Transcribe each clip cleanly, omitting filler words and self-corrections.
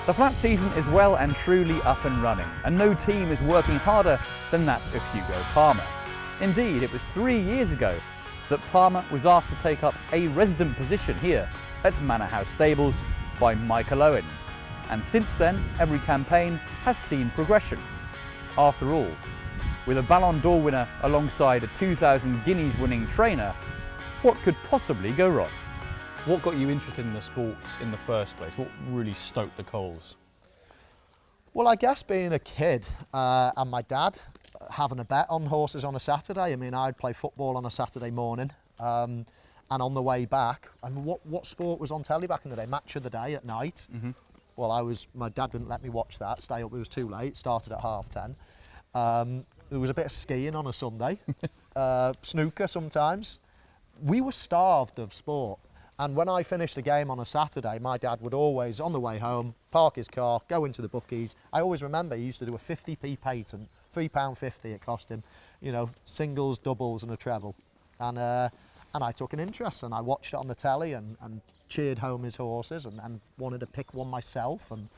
The flat season is well and truly up and running, and no team is working harder than that of Hugo Palmer. Indeed, it was 3 years ago that Palmer was asked to take up a resident position here at Manor House Stables by Michael Owen. And since then, every campaign has seen progression. After all, with a Ballon d'Or winner alongside a 2,000 Guineas winning trainer, what could possibly go wrong? What got you interested in the sport in the first place? What really stoked the coals? Well, I guess being a kid and my dad having a bet on horses on a Saturday. I mean, I'd play football on a Saturday morning, and on the way back, I mean, what sport was on telly back in the day? Match of the Day at night. Mm-hmm. Well, my dad didn't let me watch that, stay up, it was too late, started at 10:30. There was a bit of skiing on a Sunday, snooker sometimes. We were starved of sport. And when I finished a game on a Saturday, my dad would always, on the way home, park his car, go into the bookies. I always remember he used to do a 50p patent, £3.50 it cost him, you know, singles, doubles and a treble. And I took an interest and I watched it on the telly and cheered home his horses and wanted to pick one myself. And,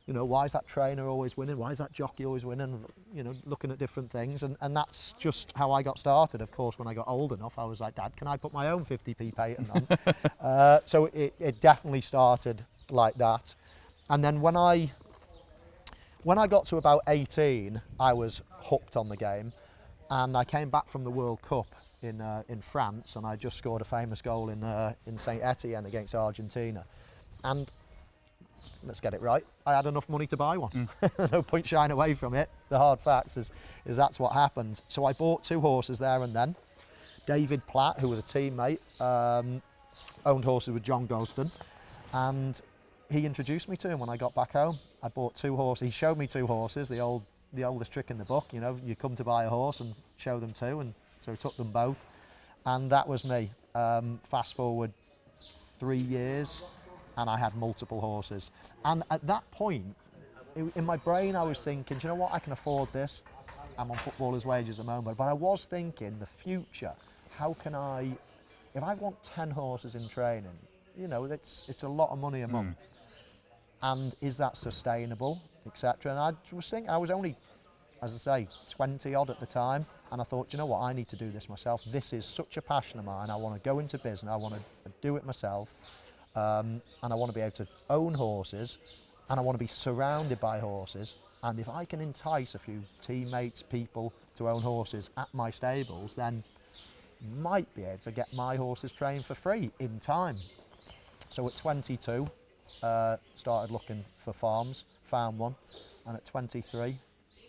you know, why is that trainer always winning? Why is that jockey always winning? You know, looking at different things. And that's just how I got started. Of course, when I got old enough, I was like, Dad, can I put my own 50p patent on? So it definitely started like that. And then when I got to about 18, I was hooked on the game. And I came back from the World Cup in France, and I just scored a famous goal in Saint Etienne against Argentina. And let's get it right, I had enough money to buy one. No point shying away from it. The hard facts is that's what happened. So I bought 2 horses there and then. David Platt, who was a teammate, owned horses with John Gosden, and he introduced me to him when I got back home. I bought 2 horses. He showed me 2 horses, the oldest trick in the book. You know, you come to buy a horse and show them 2, and so I took them both, and that was me. Fast forward 3 years, and I had multiple horses. And at that point, in my brain, I was thinking, do you know what, I can afford this. I'm on footballer's wages at the moment, but I was thinking, the future, how can I, if I want 10 horses in training, you know, it's a lot of money a month. And is that sustainable, etc. And I was thinking, I was only, as I say, 20 odd at the time, and I thought, you know what, I need to do this myself. This is such a passion of mine. I want to go into business, I want to do it myself. And I want to be able to own horses, and I want to be surrounded by horses. And if I can entice a few teammates, people to own horses at my stables, then might be able to get my horses trained for free in time. So at 22, started looking for farms, found one, and at 23,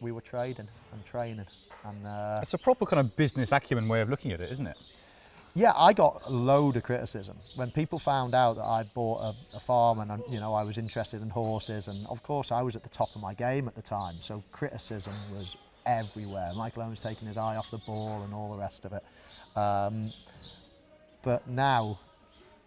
we were trading and training. And it's a proper kind of business acumen way of looking at it, isn't it? Yeah, I got a load of criticism when people found out that I bought a farm and, you know, I was interested in horses, and of course I was at the top of my game at the time, so criticism was everywhere. Michael Owen was taking his eye off the ball and all the rest of it. But now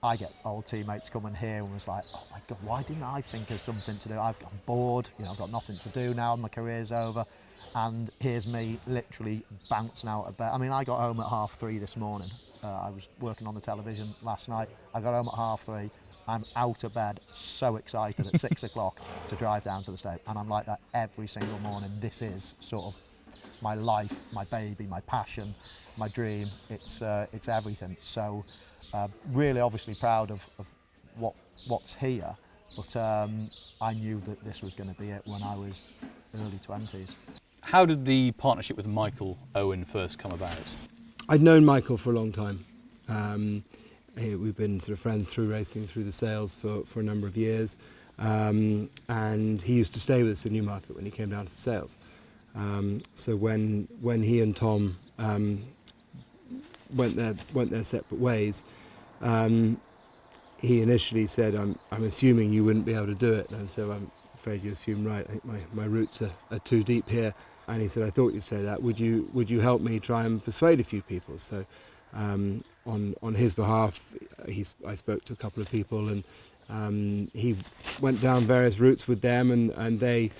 I get old teammates coming here and was like, oh my God, why didn't I think of something to do? I'm bored, you know, I've got nothing to do now, my career's over. And here's me literally bouncing out of bed. I mean, I got home at 3:30 this morning. I was working on the television last night. I got home at 3:30. I'm out of bed, so excited at 6 o'clock to drive down to the stable. And I'm like that every single morning. This is sort of my life, my baby, my passion, my dream. It's everything. So really obviously proud of what's here. But I knew that this was going to be it when I was early 20s. How did the partnership with Michael Owen first come about? I'd known Michael for a long time. We've been sort of friends through racing, through the sales for a number of years. And he used to stay with us in Newmarket when he came down to the sales. So when he and Tom went their separate ways, he initially said, I'm assuming you wouldn't be able to do it. And I said, I'm afraid you assume right. I think my roots are too deep here. And he said, I thought you'd say that. Would you help me try and persuade a few people? So on his behalf, I spoke to a couple of people, and he went down various routes with them, and they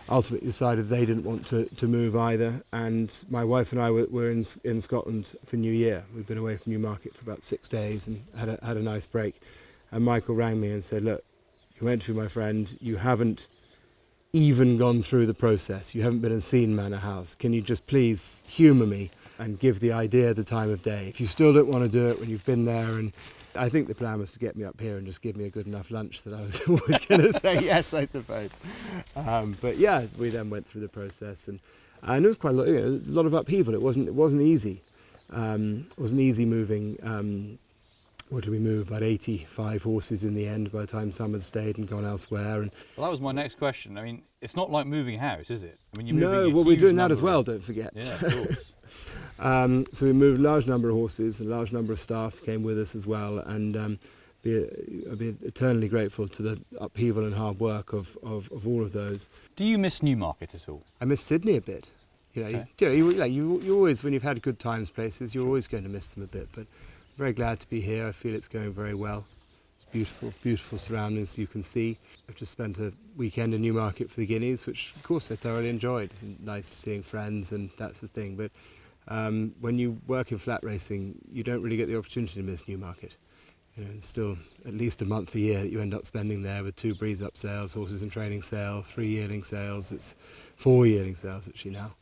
ultimately decided they didn't want to move either. And my wife and I were in Scotland for New Year. We've been away from Newmarket for about 6 days and had a nice break. And Michael rang me and said, look, you're meant to be my friend. You haven't even gone through the process. You haven't been and seen Manor House. Can you just please humour me and give the idea the time of day? If you still don't want to do it when you've been there, and I think the plan was to get me up here and just give me a good enough lunch that I was always going to say yes, I suppose. But yeah, we then went through the process, and it was quite a lot, a lot of upheaval. It wasn't easy. It wasn't easy moving. What did we move? About 85 horses in the end by the time some had stayed and gone elsewhere. And Well, that was my next question. I mean, it's not like moving house, is it? I mean, you're no, moving a well, we're huge doing that number as well, of- don't forget. Yeah, of course. So we moved a large number of horses, a large number of staff came with us as well, and I'll be eternally grateful to the upheaval and hard work of all of those. Do you miss Newmarket at all? I miss Sydney a bit. You always, when you've had good times places, you're always going to miss them a bit, but I'm very glad to be here. I feel it's going very well. It's beautiful, beautiful surroundings, you can see. I've just spent a weekend in Newmarket for the Guineas, which of course I thoroughly enjoyed. It's nice seeing friends and that sort of thing, but when you work in flat racing, you don't really get the opportunity to miss Newmarket. It's still at least a month a year that you end up spending there with 2 breeze up sales, horses in training sale, 3 yearling sales. It's 4 yearling sales actually now,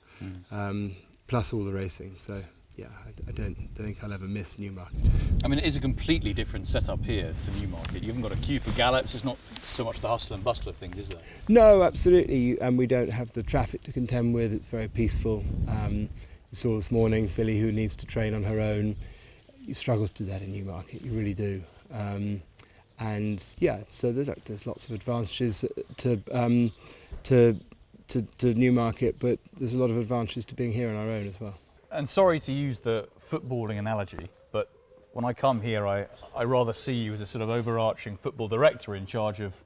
plus all the racing. So yeah, I don't think I'll ever miss Newmarket. I mean, it is a completely different setup here to Newmarket. You haven't got a queue for gallops. It's not so much the hustle and bustle of things, is there? No, absolutely, and we don't have the traffic to contend with. It's very peaceful. You saw this morning Philly, who needs to train on her own. You struggle to do that in Newmarket, you really do. And yeah, so there's lots of advantages to Newmarket, but there's a lot of advantages to being here on our own as well. And sorry to use the footballing analogy, but when I come here, I rather see you as a sort of overarching football director in charge of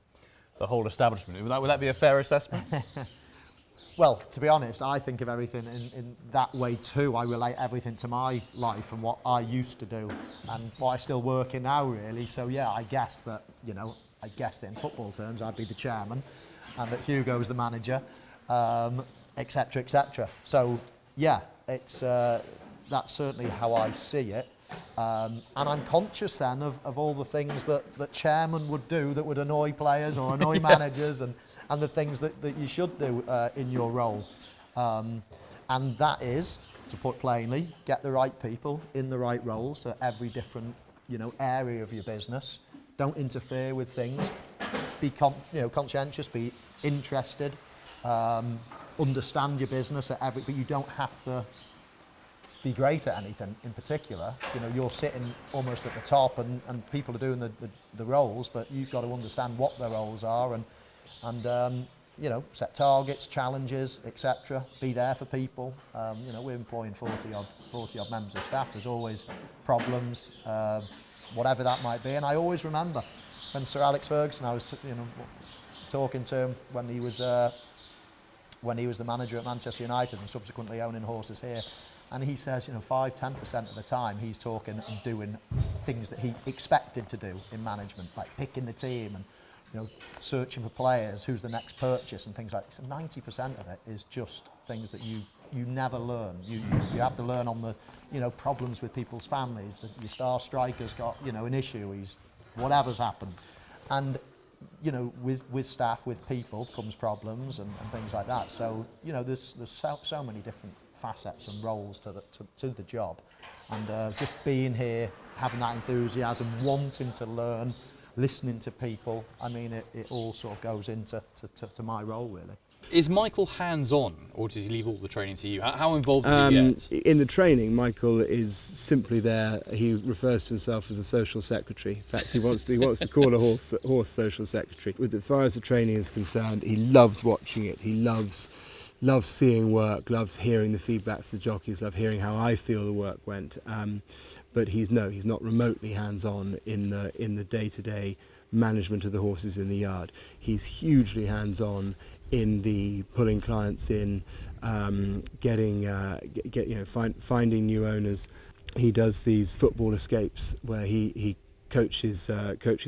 the whole establishment. Would that be a fair assessment? Well, to be honest, I think of everything in that way too. I relate everything to my life and what I used to do and what I still work in now, really. So yeah, I guess that in football terms, I'd be the chairman and that Hugo's the manager, etc., etc. So yeah, it's that's certainly how I see it. And I'm conscious then of all the things that chairman would do that would annoy players or annoy managers and the things that you should do in your role. And that is, to put plainly, get the right people in the right roles at every different area of your business. Don't interfere with things. Be conscientious, be interested, understand your business but you don't have to be great at anything in particular. You're sitting almost at the top and people are doing the roles, but you've got to understand what their roles are and set targets, challenges, etc. Be there for people. We're employing 40 odd members of staff. There's always problems, whatever that might be. And I always remember when Sir Alex Ferguson, I was talking to him when he was the manager at Manchester United and subsequently owning horses here. And he says, 5-10% of the time he's talking and doing things that he expected to do in management, like picking the team and searching for players, who's the next purchase and things like that. So 90% of it is just things that you never learn. You have to learn on the problems with people's families. Your star striker's got an issue. Whatever's happened, and with staff, with people comes problems and things like that. So there's so many different facets and roles to the job, and just being here, having that enthusiasm, wanting to learn, listening to people. I mean, it all sort of goes into to my role, really. Is Michael hands-on, or does he leave all the training to you? How involved is he yet? In the training, Michael is simply there. He refers to himself as a social secretary. In fact, he wants to call a horse social secretary. As far as the training is concerned, he loves watching it. He loves seeing work, loves hearing the feedback from the jockeys, loves hearing how I feel the work went. But he's not remotely hands-on in the day-to-day management of the horses in the yard. He's hugely hands-on in the pulling clients in, finding new owners. He does these football escapes where he coaches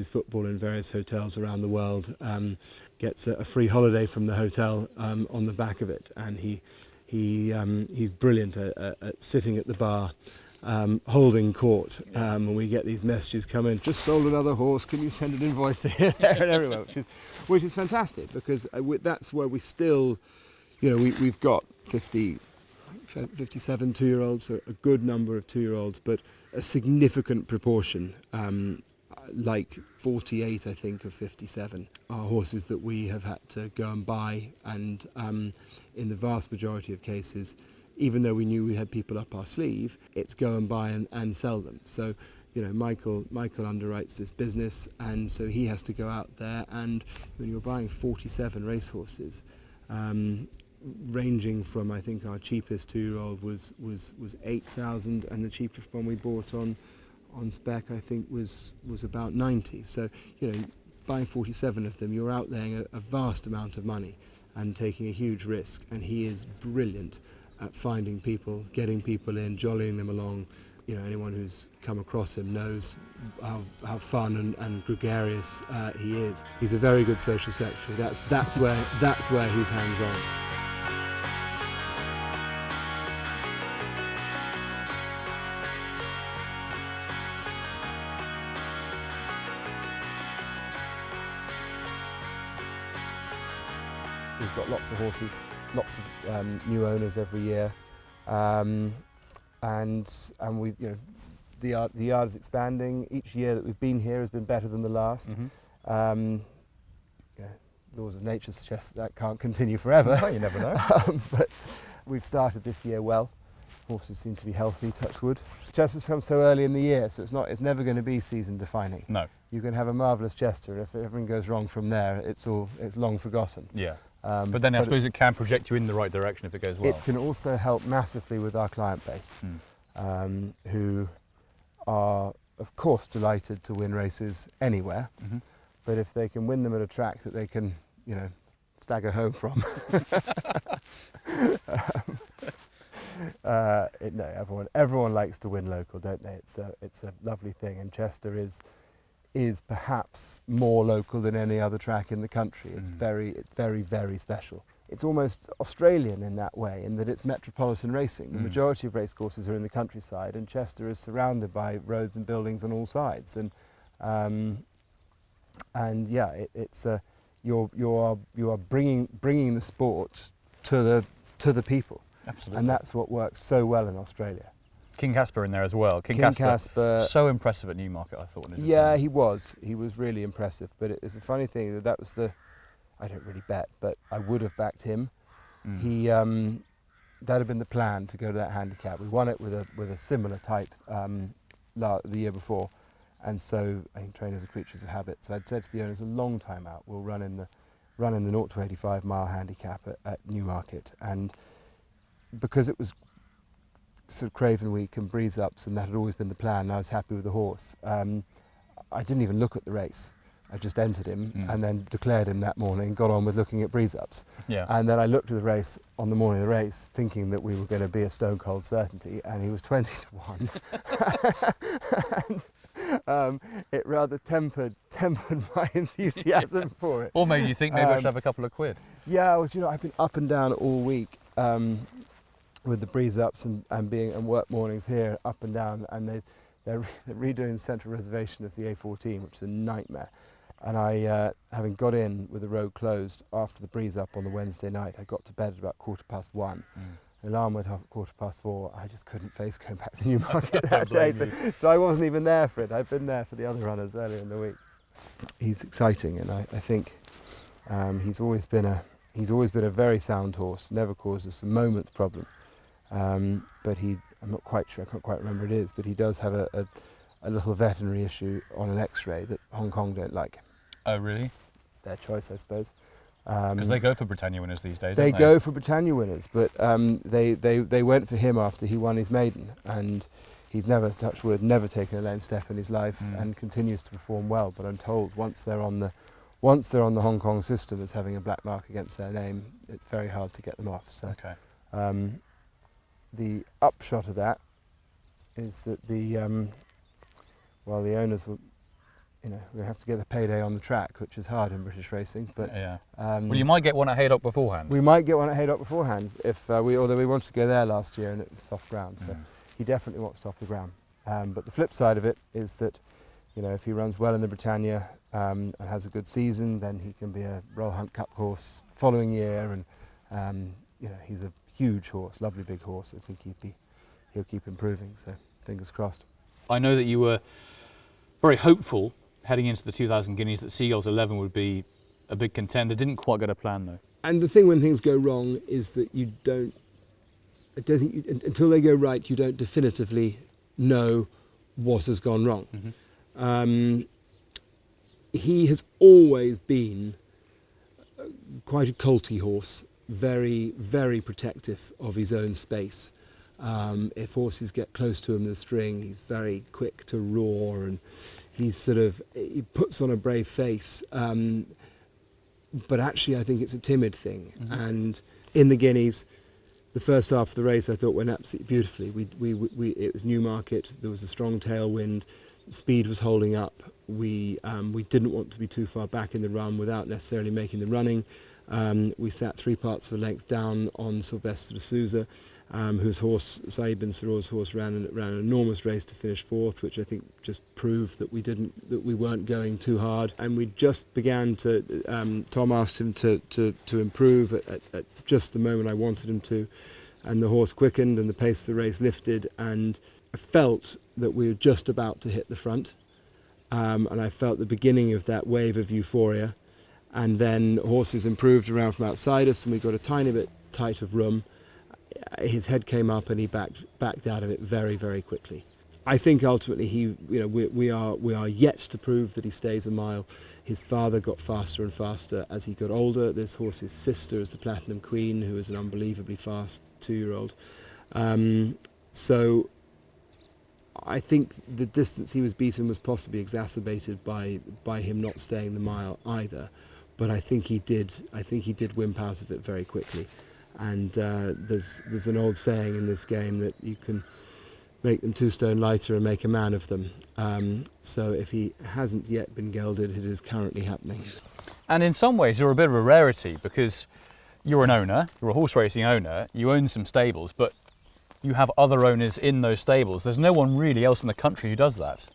football in various hotels around the world. Gets a free holiday from the hotel on the back of it, and he's brilliant at sitting at the bar holding court, and we get these messages come in, just sold another horse, can you send an invoice to here, there and everywhere, which is fantastic, because that's where we still, we've got 57 two-year-olds, so a good number of two-year-olds, but a significant proportion, like 48 I think of 57, are horses that we have had to go and buy, and in the vast majority of cases, even though we knew we had people up our sleeve, it's go and buy and sell them. So, Michael underwrites this business, and so he has to go out there, and when you're buying 47 racehorses, ranging from, I think our cheapest two-year-old was 8,000, and the cheapest one we bought on spec I think was about 90. So buying 47 of them, you're out laying a vast amount of money and taking a huge risk, and he is brilliant at finding people, getting people in, jollying them along. Anyone who's come across him knows how fun and gregarious he is. He's a very good social secretary. That's where he's hands-on. We've got lots of horses, lots of new owners every year, and we, the yard is expanding. Each year that we've been here has been better than the last. Laws of nature suggest that can't continue forever. Well, you never know. But we've started this year well. Horses seem to be healthy, touch wood. Chester's come so early in the year, so it's never going to be season defining. No. You can have a marvellous Chester, and if everything goes wrong from there, it's long forgotten. Yeah. But then I suppose it can project you in the right direction if it goes well. It can also help massively with our client base, who are, of course, delighted to win races anywhere. But if they can win them at a track that they can, stagger home from, everyone likes to win local, don't they? It's a lovely thing, and Chester is perhaps more local than any other track in the country. It's very, very special. It's almost Australian in that way, in that it's metropolitan racing. The majority of racecourses are in the countryside, and Chester is surrounded by roads and buildings on all sides. You are bringing the sport to the people. Absolutely. And that's what works so well in Australia. King Casper in there as well. King Casper, so impressive at Newmarket, I thought. Yeah, he was really impressive. But it's a funny thing that was I don't really bet, but I would have backed him. He that had been the plan, to go to that handicap. We won it with a similar type the year before, and so I think trainers are creatures of habit. So I'd said to the owners a long time out, we'll run in the 0 to 85 mile handicap at Newmarket, and because it was sort of Craven Week and breeze ups, and that had always been the plan, and I was happy with the horse. I didn't even look at the race. I just entered him and then declared him that morning, got on with looking at breeze ups. Yeah. And then I looked at the race on the morning of the race, thinking that we were going to be a stone cold certainty, and he was 20 to 1. And it rather tempered my enthusiasm for it. Or made you think maybe I should have a couple of quid. Yeah, well, I've been up and down all week with the breeze ups and work mornings here, up and down, and they're redoing the central reservation of the A14, which is a nightmare. And I, having got in with the road closed after the breeze up on the Wednesday night, I got to bed at about 1:15. The alarm went off at 4:15. I just couldn't face going back to Newmarket that day, so I wasn't even there for it. I've been there for the other runners earlier in the week. He's exciting, and I think he's always been a very sound horse. Never caused us a moment's problem. But I'm not quite sure. I can't quite remember what it is. But he does have a little veterinary issue on an X-ray that Hong Kong don't like. Oh, really? Their choice, I suppose. Because they go for Britannia winners these days. They don't go for Britannia winners, but they went for him after he won his maiden, and he's never, touch wood, never taken a lame step in his life, and continues to perform well. But I'm told once they're on the Hong Kong system as having a black mark against their name, it's very hard to get them off. So Okay. The upshot of that is that the owners will, we have to get the payday on the track, which is hard in British racing. But yeah. Well, you might get one at Haydock beforehand. We might get one at Haydock beforehand, although we wanted to go there last year and it was soft ground. So he definitely wants to off the ground. But the flip side of it is that, you know, if he runs well in the Britannia and has a good season, then he can be a Royal Hunt Cup horse the following year. And you know, he's a huge horse, lovely big horse. I think he'll keep improving. So fingers crossed. I know that you were very hopeful heading into the 2000 Guineas that Seagulls 11 would be a big contender. Didn't quite go to plan though. And the thing when things go wrong is that I don't think until they go right, you don't definitively know what has gone wrong. Mm-hmm. He has always been quite a colty horse, very, very protective of his own space. If horses get close to him in the string, he's very quick to roar, and he puts on a brave face. But actually, I think it's a timid thing. Mm-hmm. And in the Guineas, the first half of the race I thought went absolutely beautifully. It was Newmarket. There was a strong tailwind. Speed was holding up. We didn't want to be too far back in the run without necessarily making the running. We sat 3 parts of a length down on Sylvester de Souza, whose horse, Saïd bin Sarour's horse, ran an enormous race to finish 4th, which I think just proved that we weren't going too hard. And we just began to. Tom asked him to improve at just the moment I wanted him to, and the horse quickened and the pace of the race lifted, and I felt that we were just about to hit the front, and I felt the beginning of that wave of euphoria. And then horses improved around from outside us, and we got a tiny bit tight of room. His head came up, and he backed out of it very, very quickly. I think ultimately we are yet to prove that he stays a mile. His father got faster and faster as he got older. This horse's sister is the Platinum Queen, who is an unbelievably fast 2-year-old. So I think the distance he was beaten was possibly exacerbated by him not staying the mile either. But I think he did wimp out of it very quickly. And there's an old saying in this game that you can make them 2 stone lighter and make a man of them. So if he hasn't yet been gelded, it is currently happening. And in some ways you're a bit of a rarity because you're an owner, you're a horse racing owner, you own some stables, but you have other owners in those stables. There's no one really else in the country who does that.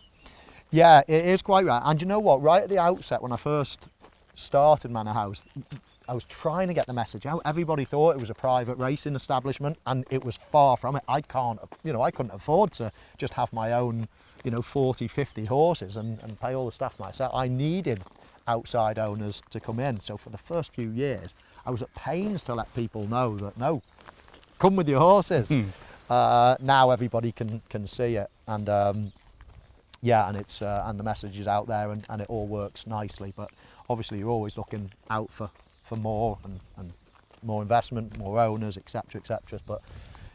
Yeah, it is quite right. And you know what? Right at the outset, when I first started Manor House, I was trying to get the message out. Everybody thought it was a private racing establishment, and it was far from it. I couldn't afford to just have my own, 40, 50 horses and pay all the staff myself. I needed outside owners to come in. So for the first few years, I was at pains to let people know that, no, come with your horses. Now everybody can see it, and and it's and the message is out there, and it all works nicely. But obviously, you're always looking out for more and more investment, more owners, etc., etc. But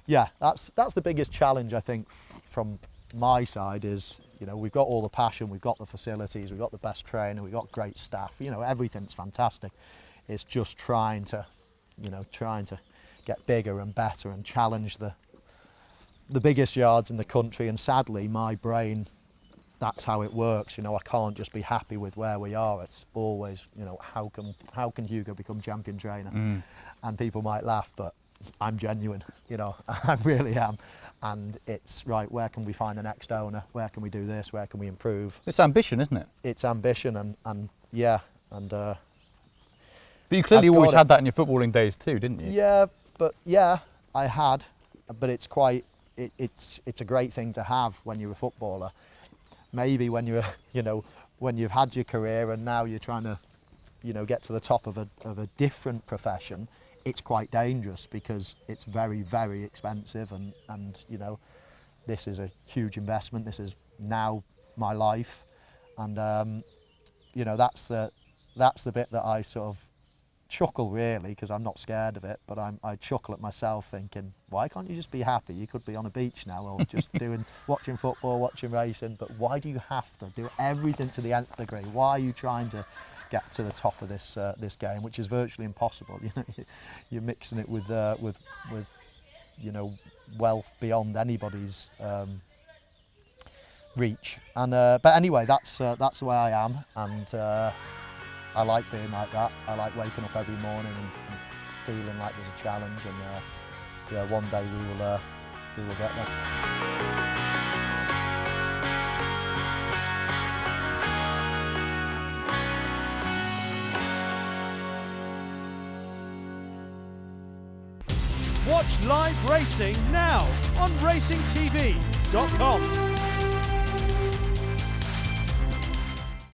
yeah, that's the biggest challenge I think from my side is, we've got all the passion, we've got the facilities, we've got the best trainer, we've got great staff. Everything's fantastic. It's just trying to get bigger and better and challenge the biggest yards in the country. And sadly, my brain, that's how it works. I can't just be happy with where we are. It's always, how can Hugo become champion trainer? And people might laugh, but I'm genuine. I really am. And it's right. Where can we find the next owner? Where can we do this? Where can we improve? It's ambition, isn't it? It's ambition, and yeah, and. But you clearly always had that in your footballing days too, didn't you? Yeah, I had, but it's quite. It's a great thing to have when you're a footballer. Maybe when you're, when you've had your career and now you're trying to, get to the top of a different profession, it's quite dangerous because it's very, very expensive, and this is a huge investment. This is now my life, and that's the bit that I sort of chuckle really, because I'm not scared of it, but I chuckle at myself thinking, why can't you just be happy? You could be on a beach now, or just watching football, watching racing, but why do you have to do everything to the nth degree? Why are you trying to get to the top of this game, which is virtually impossible? You're mixing it with wealth beyond anybody's reach, and but anyway, that's the way I am, and I like being like that. I like waking up every morning and feeling like there's a challenge, and one day we will get there. Watch live racing now on racingtv.com.